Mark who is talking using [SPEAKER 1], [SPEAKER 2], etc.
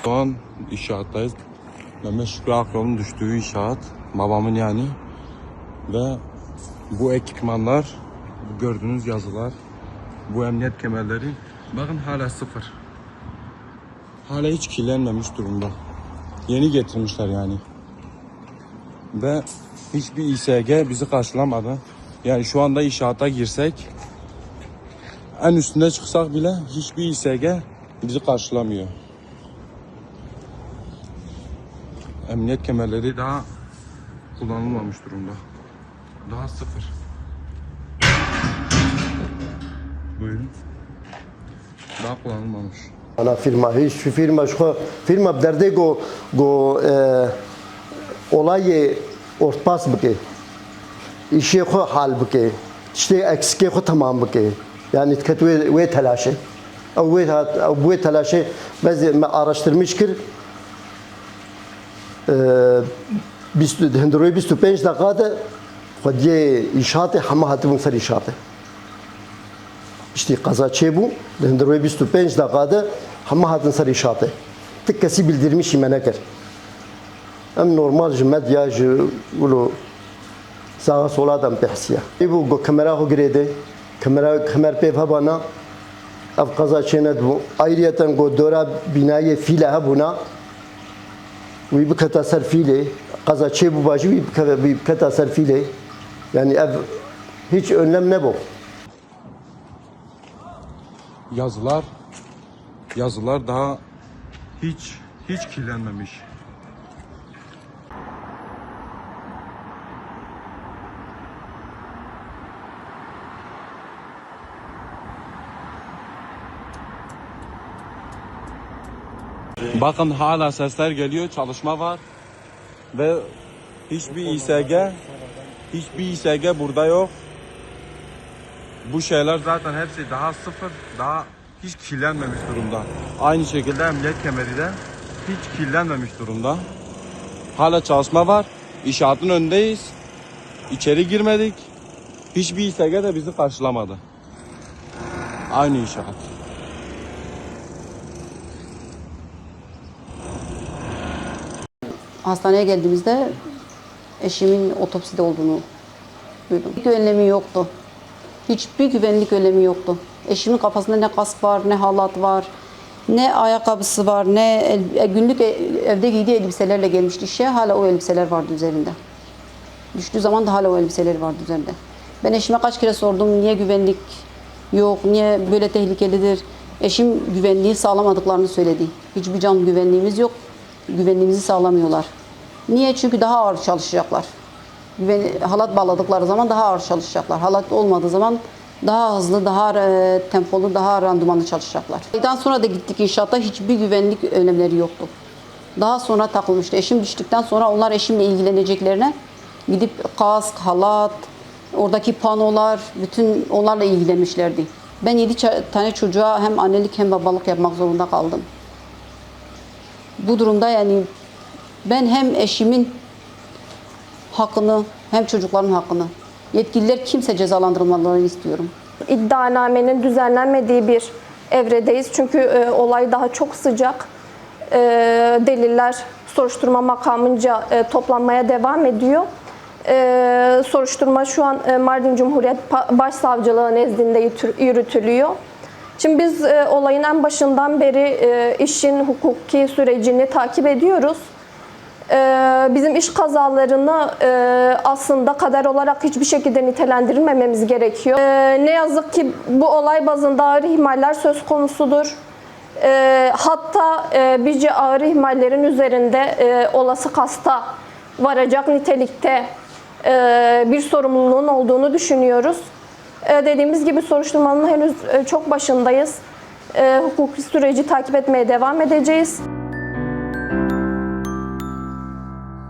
[SPEAKER 1] Şu an inşaattayız. Mehmet Şükrü Akyol'un düştüğü inşaat. Babamın yani. Ve bu ekipmanlar, bu gördüğünüz yazılar, bu emniyet kemerleri bakın hala sıfır. Hala hiç kirlenmemiş durumda. Yeni getirmişler yani. Ve hiçbir İSG bizi karşılamadı. Yani şu anda inşaata girsek, en üstünde çıksak bile hiçbir İSG bizi karşılamıyor. Emniyet kemerleri daha kullanılmamış durumda. Daha sıfır. Buyurun. Daha kullanılmamış.
[SPEAKER 2] Ana firma, hiç firma derde go olayı ortpas bıke. İşe ko hal bıke. İşte eksik ko tamam bıke. Yani tket ve telaşı. Bu telaşı bazı araştırmış kır. 25 dakikada خودی inşaat همه hatımın sar inşaatı. İşte kaza bu. Döndürme 25 dakikada همه hatın sar inşaatı. Tek kesi bildirmiş imenekir. Hem normal medya ulu sağa sola adam pehsiya. Bu kamera ho giredi. Kamera pe bana. Ev kaza çenet bu. Ayrıyeten go dora binayı file buna. Ve bu kata ser file. Kaza bu bacı bir kata ser file. Yani ev hiç önlem ne bu?
[SPEAKER 1] Yazılar daha hiç kirlenmemiş. Bakın hala sesler geliyor, çalışma var ve hiçbir İSG burada yok. Bu şeyler zaten hepsi daha sıfır, daha hiç kirlenmemiş durumda. Aynı şekilde emniyet kemeri de hiç kirlenmemiş durumda. Hala çalışma var. İnşaatın önündeyiz. İçeri girmedik. Hiçbir İSG de bizi karşılamadı. Aynı inşaat.
[SPEAKER 3] Hastaneye geldiğimizde eşimin otopside olduğunu duydum. Önlemi yoktu. Hiçbir güvenlik önlemi yoktu. Eşimin kafasında ne kask var, ne halat var, ne ayakkabısı var, ne günlük evde giydiği elbiselerle gelmişti işe. Hala o elbiseler vardı üzerinde. Düştüğü zaman da hala o elbiseler vardı üzerinde. Ben eşime kaç kere sordum, niye güvenlik yok, niye böyle tehlikelidir. Eşim güvenliği sağlamadıklarını söyledi. Hiçbir can güvenliğimiz yok, güvenliğimizi sağlamıyorlar. Niye? Çünkü daha ağır çalışacaklar. Halat bağladıkları zaman daha ağır çalışacaklar. Halat olmadığı zaman daha hızlı, daha tempolu, daha randımanlı çalışacaklar. Daha sonra da gittik inşaatta, hiçbir güvenlik önlemleri yoktu. Daha sonra takılmıştı. Eşim düştükten sonra onlar eşimle ilgileneceklerine gidip kask, halat, oradaki panolar, bütün onlarla ilgilenmişlerdi. Ben 7 tane çocuğa hem annelik hem babalık yapmak zorunda kaldım. Bu durumda yani ben hem eşimin hakkını hem çocukların hakkını, yetkililer kimse cezalandırılmalarını istiyorum.
[SPEAKER 4] İddianamenin düzenlenmediği bir evredeyiz. Çünkü olay daha çok sıcak. Deliller soruşturma makamınca toplanmaya devam ediyor. Soruşturma şu an Mardin Cumhuriyet Başsavcılığı nezdinde yürütülüyor. Şimdi biz olayın en başından beri işin hukuki sürecini takip ediyoruz. Bizim iş kazalarını aslında kader olarak hiçbir şekilde nitelendirmememiz gerekiyor. Ne yazık ki bu olay bazında ağır ihmaller söz konusudur. Hatta birce ağır ihmallerin üzerinde olası kasta varacak nitelikte bir sorumluluğun olduğunu düşünüyoruz. Dediğimiz gibi soruşturmanın henüz çok başındayız. Hukuki süreci takip etmeye devam edeceğiz.